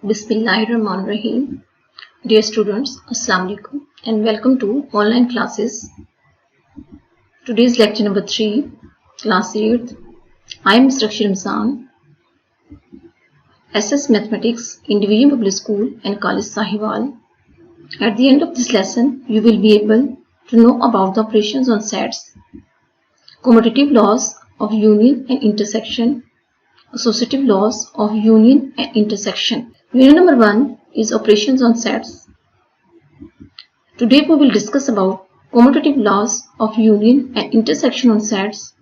Bismillahirrahmanirrahim. Dear students, Assalamu alaikum and welcome to online classes. Today's lecture number 3, class 8th. I am Mr. Akshar Ramzan, SS Mathematics in Division Public School and College Sahiwal. At the end of this lesson, you will be able to know about the operations on sets, commutative laws of union and intersection, associative laws of union and intersection. Unit number 1 is operations on sets. Today we will discuss about commutative laws of union and intersection on sets,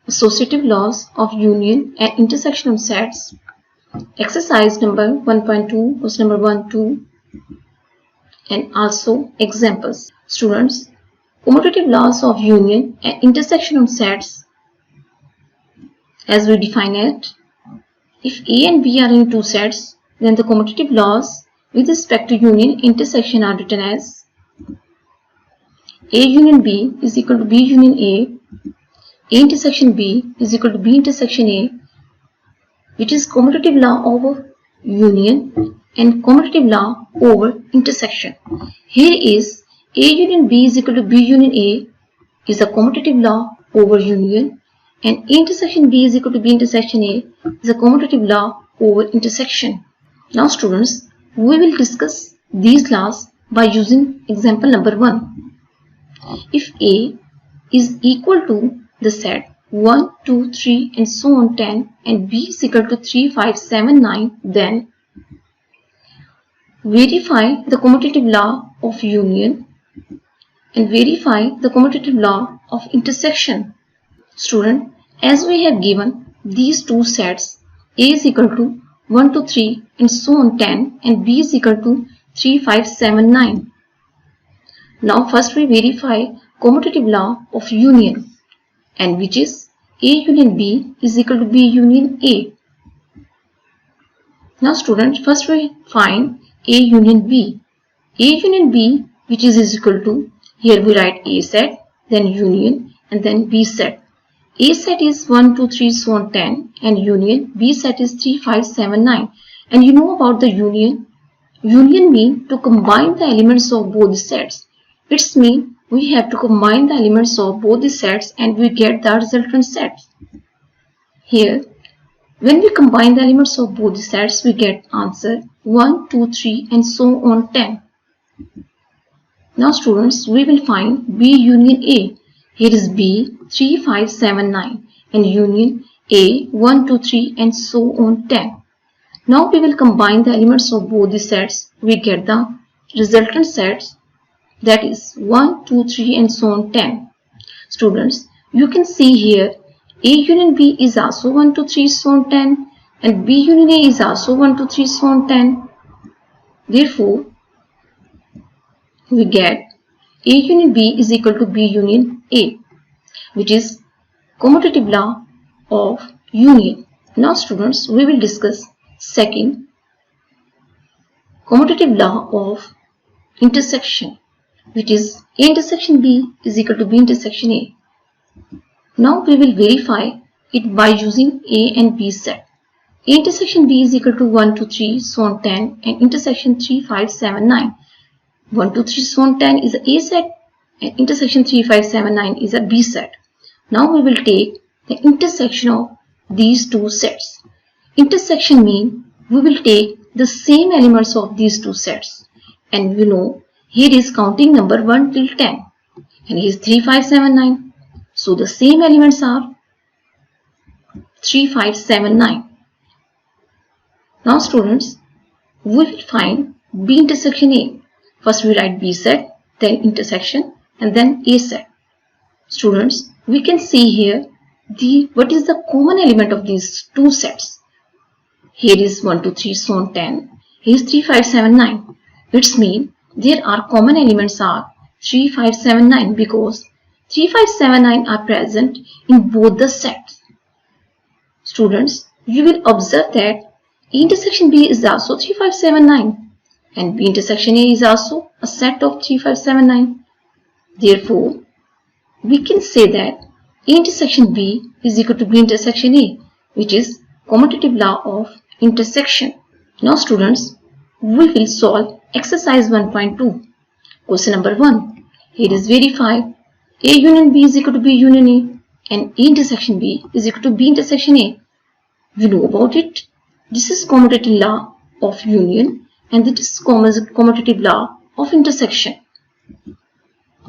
associative laws of union and intersection on sets, exercise number 1.2, question number 1, 2, and also examples. Students, commutative laws of union and intersection on sets, as we define it, if A and B are in two sets, then the commutative laws with respect to union intersection are written as A union B is equal to B union A intersection B is equal to B intersection A, which is commutative law over union and commutative law over intersection. Here is A union B is equal to B union A is a commutative law over union, and A intersection B is equal to B intersection A is a commutative law over intersection. Now students, we will discuss these laws by using example number 1. If A is equal to the set 1, 2, 3 and so on 10 and B is equal to 3, 5, 7, 9, then verify the commutative law of union and verify the commutative law of intersection. Student, as we have given these two sets, A is equal to 1, 2, 3 and so on 10 and B is equal to 3, 5, 7, 9. Now first we verify commutative law of union, and which is A union B is equal to B union A. Now students, first we find A union B. A union B, which is equal to, here we write A set, then union and then B set. A set is 1, 2, 3, so on 10 and union B set is 3, 5, 7, 9. And you know about the union. Union means to combine the elements of both the sets. It means we have to combine the elements of both the sets and we get the resultant set. Here, when we combine the elements of both the sets, we get answer 1, 2, 3 and so on 10. Now students, we will find B union A. Here is B 3, 5, 7, 9 and union A 1, 2, 3 and so on 10. Now we will combine the elements of both the sets. We get the resultant sets, that is 1, 2, 3 and so on 10. Students, you can see here A union B is also 1, 2, 3, so on 10 and B union A is also 1, 2, 3, so on 10. Therefore, we get A union B is equal to B union A, which is commutative law of union. Now students, we will discuss second, commutative law of intersection, which is A intersection B is equal to B intersection A. Now we will verify it by using A and B set. A intersection B is equal to 1, 2, 3, so on 10 and intersection 3, 5, 7, 9. 1, 2, 3, so on 10 is a A set and intersection 3, 5, 7, 9 is a B set. Now we will take the intersection of these two sets. Intersection means we will take the same elements of these two sets, and we know here is counting number 1 till 10 and here is 3, 5, 7, 9. So the same elements are 3, 5, 7, 9. Now students, we will find B intersection A. First we write B set, then intersection and then A set. Students, we can see here what is the common element of these two sets. Here is 1, 2, 3, so on 10. Here is 3, 5, 7, 9. It means there are common elements are 3, 5, 7, 9 because 3, 5, 7, 9 are present in both the sets. Students, you will observe that A intersection B is also 3, 5, 7, 9 and B intersection A is also a set of 3, 5, 7, 9. Therefore, we can say that A intersection B is equal to B intersection A, which is commutative law of intersection. Now students, we will solve exercise 1.2. Question number 1. Here is verify A union B is equal to B union A and A intersection B is equal to B intersection A. You know about it. This is commutative law of union and this is commutative law of intersection.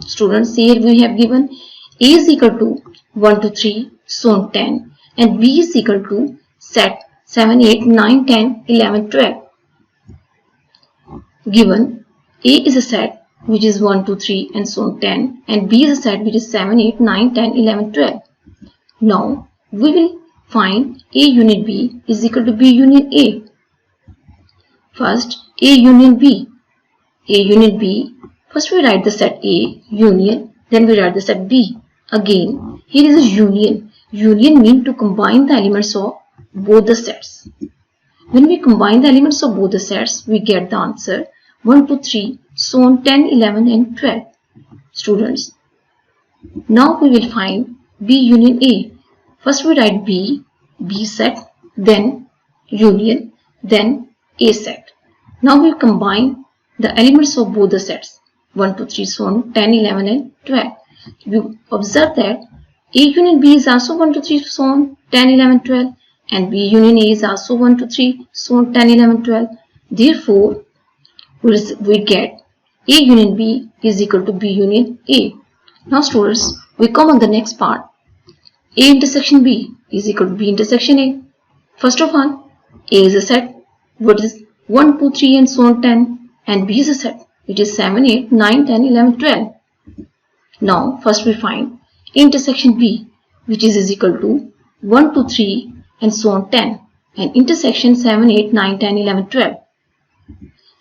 Students, here we have given A is equal to 1 to 3, so on 10 and B is equal to set 7, 8, 9, 10, 11, 12. Given A is a set which is 1, 2, 3 and so on 10 and B is a set which is 7, 8, 9, 10, 11, 12. Now we will find A union B is equal to B union A. First A union B. A union B. First we write the set A union, then we write the set B. Again here is a union. Union means to combine the elements of both the sets. When we combine the elements of both the sets, we get the answer 1, 2, 3, so on 10, 11 and 12. Students, now we will find B union A. First we write B set, then union, then A set. Now we combine the elements of both the sets 1, 2, 3, so on 10, 11 and 12. You observe that A union B is also 1, 2, 3, so on 10, 11, 12 and B union A is also 1, 2, 3, so on 10, 11, 12. Therefore, we get A union B is equal to B union A. Now students, we come on the next part. A intersection B is equal to B intersection A. First of all, A is a set what is 1, 2, 3 and so on 10 and B is a set which is 7, 8, 9, 10, 11, 12. Now first we find A intersection B which is equal to 1, 2, 3 and so on 10 and intersection 7, 8, 9, 10, 11, 12.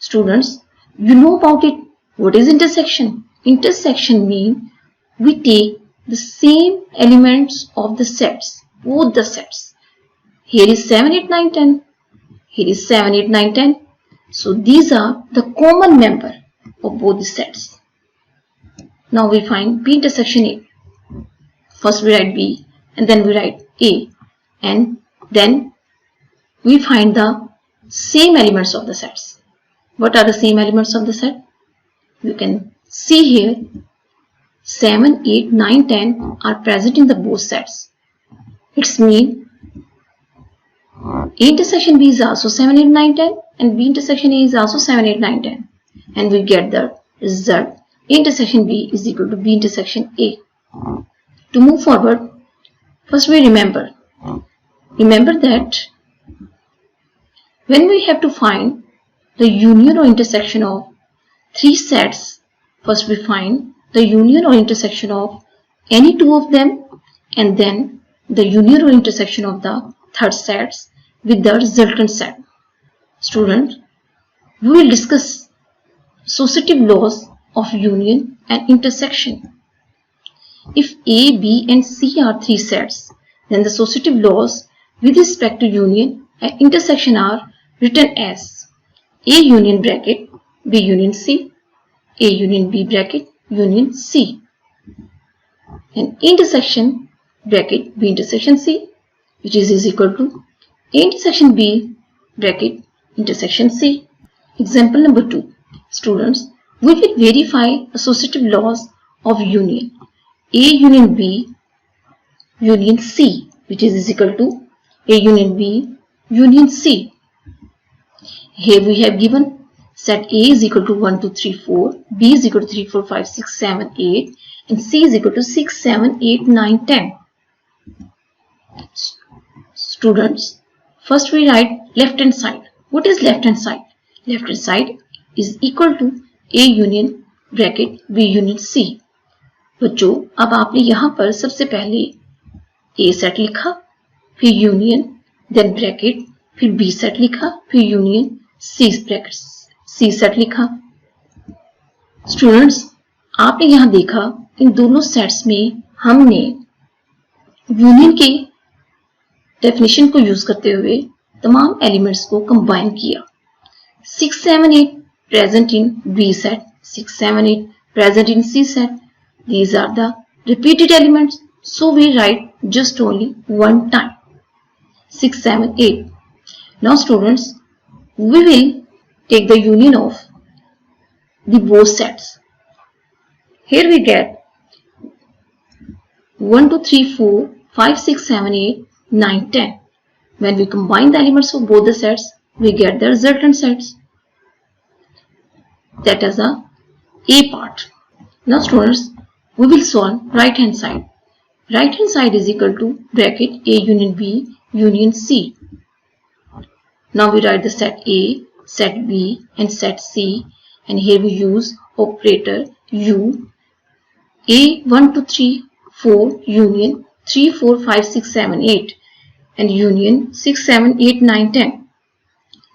Students, you know about it. What is intersection? Intersection means we take the same elements of the sets, both the sets. Here is 7, 8, 9, 10. Here is 7, 8, 9, 10. So these are the common member of both the sets. Now we find B intersection A. First we write B and then we write A and then we find the same elements of the sets. What are the same elements of the set? You can see here 7, 8, 9, 10 are present in the both sets. It means A intersection B is also 7, 8, 9, 10 and B intersection A is also 7, 8, 9, 10 and we get the result A intersection B is equal to B intersection A. To move forward, first we remember that when we have to find the union or intersection of three sets, first we find the union or intersection of any two of them and then the union or intersection of the third sets with the resultant set. Students, we will discuss associative laws of union and intersection. If A, B and C are three sets, then the associative laws with respect to union and intersection are written as A union bracket B union C, A union B bracket union C, and intersection bracket B intersection C, which is equal to A intersection B bracket intersection C. Example number 2. Students, we will verify associative laws of union A union B union C, which is equal to A union B union C. Here we have given set A is equal to 1, 2, 3, 4, B is equal to 3, 4, 5, 6, 7, 8 and C is equal to 6, 7, 8, 9, 10. Students, first we write left hand side. What is left hand side? Left hand side is equal to A union bracket B union C. बच्चों, अब आपने यहाँ पर सबसे पहले A set लिखा, फिर union, then bracket, फिर B सेट लिखा, फिर union, C bracket, C set लिखा. स्टूडेंट्स, आपने यहाँ देखा इन दोनों सेट्स में हमने यूनियन के डेफिनेशन को यूज करते हुए तमाम एलिमेंट्स को कंबाइन किया. 6, 7, 8 present in B set, 6, 7, 8 present in C set. These are the repeated elements, so we write just only one time 6, 7, 8. Now students, we will take the union of the both sets. Here we get 1, 2, 3, 4, 5, 6, 7, 8, 9, 10. When we combine the elements of both the sets, we get the resultant sets. That is the A part. Now students, we will solve right hand side. Right hand side is equal to bracket A union B union C. Now we write the set A, set B and set C, and here we use operator U. A 1, 2, 3, 4 union 3, 4, 5, 6, 7, 8 and union 6, 7, 8, 9, 10.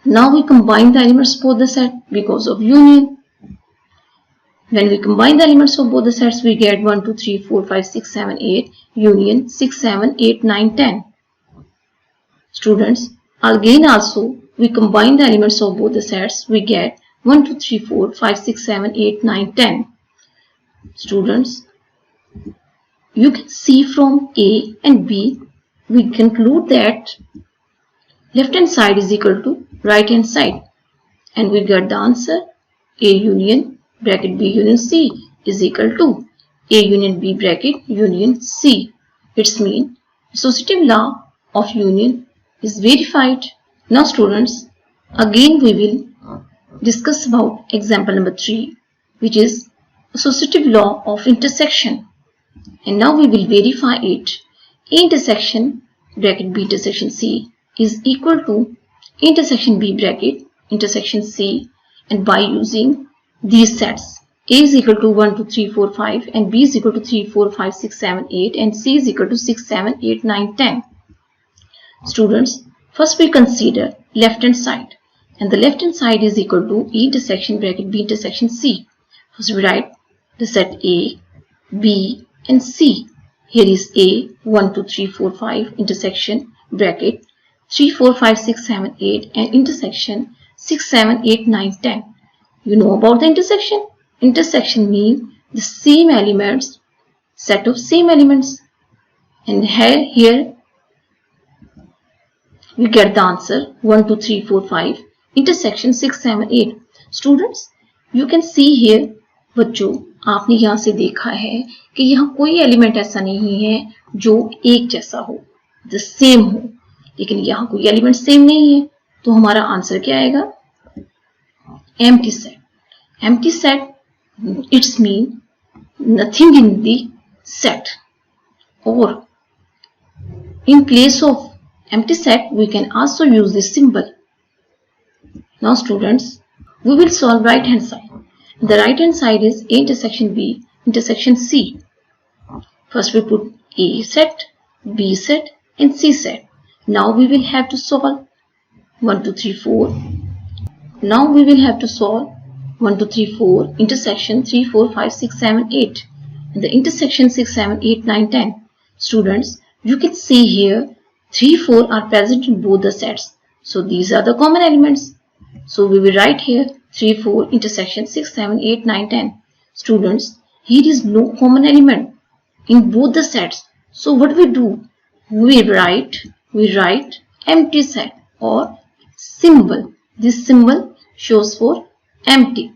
Now we combine the elements of both the set because of union. When we combine the elements of both the sets, we get 1, 2, 3, 4, 5, 6, 7, 8 union 6, 7, 8, 9, 10. Students, again also we combine the elements of both the sets, we get 1, 2, 3, 4, 5, 6, 7, 8, 9, 10. Students, you can see from A and B, we conclude that left hand side is equal to right hand side, and we get the answer A union bracket B union C is equal to A union B bracket union C. It's mean associative law of union is verified. Now students, again we will discuss about example number 3, which is associative law of intersection, and now we will verify it. A intersection bracket B intersection C is equal to intersection B bracket intersection C, and by using these sets, A is equal to 1, 2, 3, 4, 5 and B is equal to 3, 4, 5, 6, 7, 8 and C is equal to 6, 7, 8, 9, 10. Students, first we consider left hand side, and the left hand side is equal to A intersection bracket B intersection C. First we write the set A, B and C. Here is A 1, 2, 3, 4, 5 intersection bracket 3, 4, 5, 6, 7, 8 and intersection 6, 7, 8, 9, 10. You know about the intersection? Intersection means the same elements, set of same elements, and here we get the answer 1, 2, 3, 4, 5 intersection 6, 7, 8. Students, you can see here, बच्चों आपने यहाँ से देखा है कि यहाँ कोई element ऐसा नहीं है जो एक जैसा हो, द सेम हो, लेकिन यहाँ कोई एलिमेंट सेम नहीं है, तो हमारा आंसर क्या आएगा? Empty set. Empty set, it's mean nothing in the set, or in place of empty set we can also use this symbol. Now students, we will solve right hand side. The right hand side is A intersection B intersection C. First we put A set, B set and C set. Now we will have to solve 1, 2, 3, 4. Now we will have to solve 1, 2, 3, 4 intersection 3, 4, 5, 6, 7, 8 and the intersection 6, 7, 8, 9, 10. Students, you can see here 3, 4 are present in both the sets. So these are the common elements. So we will write here 3, 4 intersection 6, 7, 8, 9, 10. Students, here is no common element in both the sets. So what we do? We write empty set or symbol. This symbol shows for empty.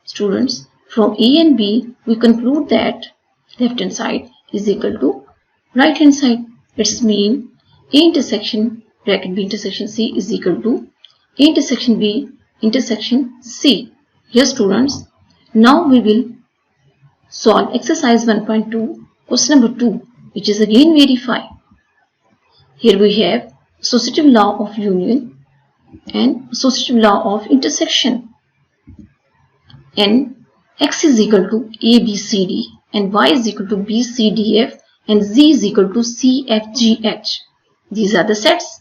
Students, from A and B we conclude that left hand side is equal to right hand side. It's mean A intersection bracket B intersection C is equal to A intersection B intersection C. Yes students, now we will solve exercise 1.2 question number 2, which is again verify. Here we have associative law of union and associative law of intersection, and x is equal to a b c d and y is equal to b c d f and z is equal to c f g h. These are the sets.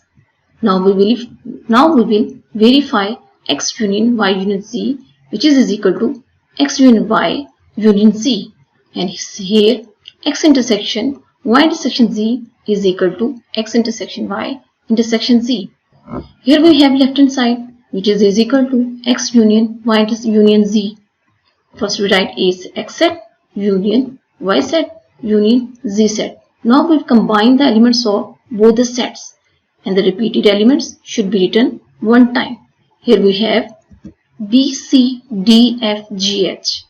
Now we will verify x union y union z, which is equal to x union y union z, and here x intersection y intersection z is equal to x intersection y intersection z. Here we have left hand side, which is equal to x union y union z. First we write A x set union y set union z set. Now we combine the elements of both the sets, and the repeated elements should be written one time. Here we have B, C, D, F, G, H.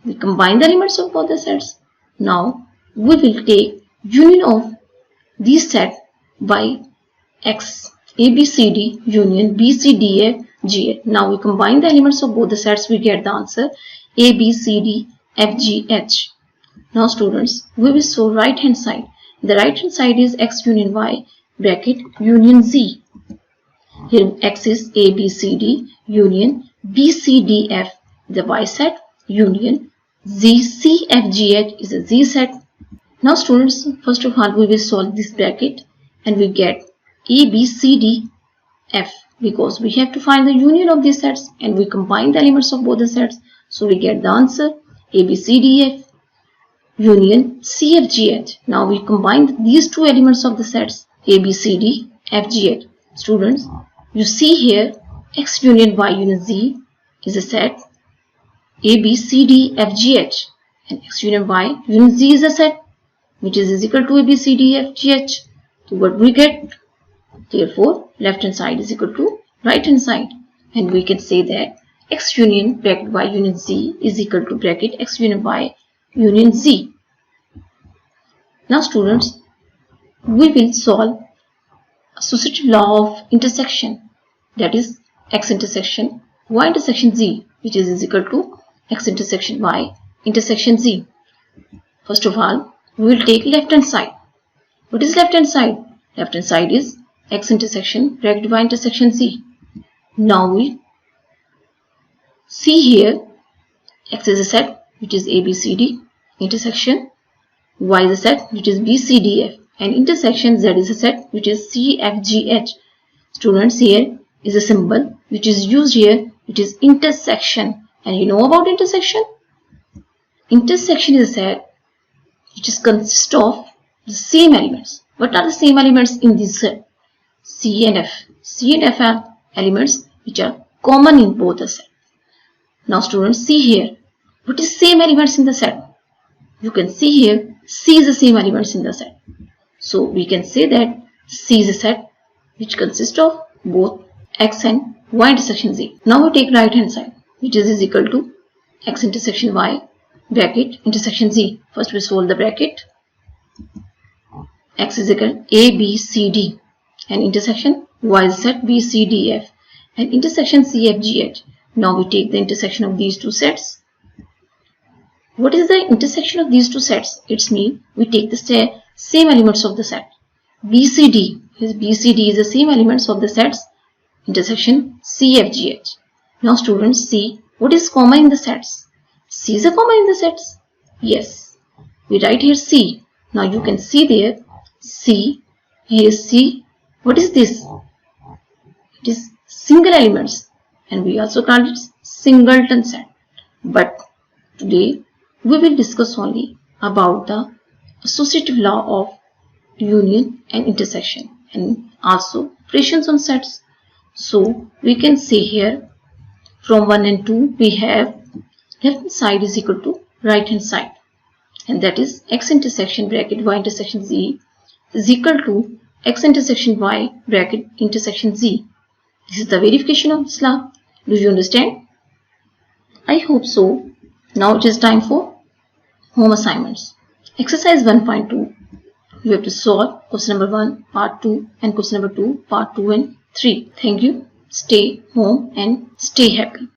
We combine the elements of both the sets. Now we will take union of these sets by X, A, B, C, D, union B, C, D, F, G, H. Now we combine the elements of both the sets, we get the answer A, B, C, D, F, G, H. Now students, we will solve right hand side. The right hand side is X union Y bracket union Z. Here X is A, B, C, D union B, C, D, F, the Y set, union Z, C, F, G, H is a Z set. Now students, first of all we will solve this bracket and we get A, B, C, D, F, because we have to find the union of these sets and we combine the elements of both the sets. So we get the answer A, B, C, D, F union C, F, G, H. Now we combine these two elements of the sets A, B, C, D, F, G, H. Students, you see here X union Y union Z is a set A, B, C, D, F, G, H, and X union Y union Z is a set which is equal to A, B, C, D, F, G, H. So what we get? Therefore, left hand side is equal to right hand side, and we can say that X union bracket Y union Z is equal to bracket X union Y union Z. Now students, we will solve associative law of intersection, that is X intersection Y intersection Z, which is equal to X intersection Y intersection Z. First of all, we will take left hand side. What is left hand side? Left hand side is X intersection bracket Y intersection Z. Now we see here X is a set which is A, B, C, D, intersection Y is a set which is B, C, D, F, and intersection Z is a set which is C, F, G, H. Students, here is a symbol which is used here, which is intersection. And you know about intersection? Intersection is a set which is consists of the same elements. What are the same elements in this set? C and F. C and F are elements which are common in both the set. Now students, see here. What is same elements in the set? You can see here C is the same elements in the set. So we can say that C is a set which consists of both X and Y intersection Z. Now we take right hand side, which is equal to X intersection Y bracket intersection Z. First we solve the bracket. X is equal to A, B, C, D, and intersection Y is set B, C, D, F, and intersection C, F, G, H. Now we take the intersection of these two sets. What is the intersection of these two sets? It means we take the same elements of the set. B, C, D. B, C, D is the same elements of the sets intersection C, F, G, H. Now students, see what is common in the sets. C is a common in the sets. Yes. We write here C. Now you can see there C. Here is C. What is this? It is single elements, and we also call it singleton set. But today we will discuss only about the associative law of union and intersection, and also operations on sets. So we can say here from 1 and 2 we have left hand side is equal to right hand side, and that is X intersection bracket Y intersection Z is equal to X intersection Y bracket intersection Z. This is the verification of this law. Do you understand? I hope so. Now it is time for home assignments. Exercise 1.2. You have to solve question number 1, part 2, and question number 2, part 2 and 3. Thank you. Stay home and stay happy.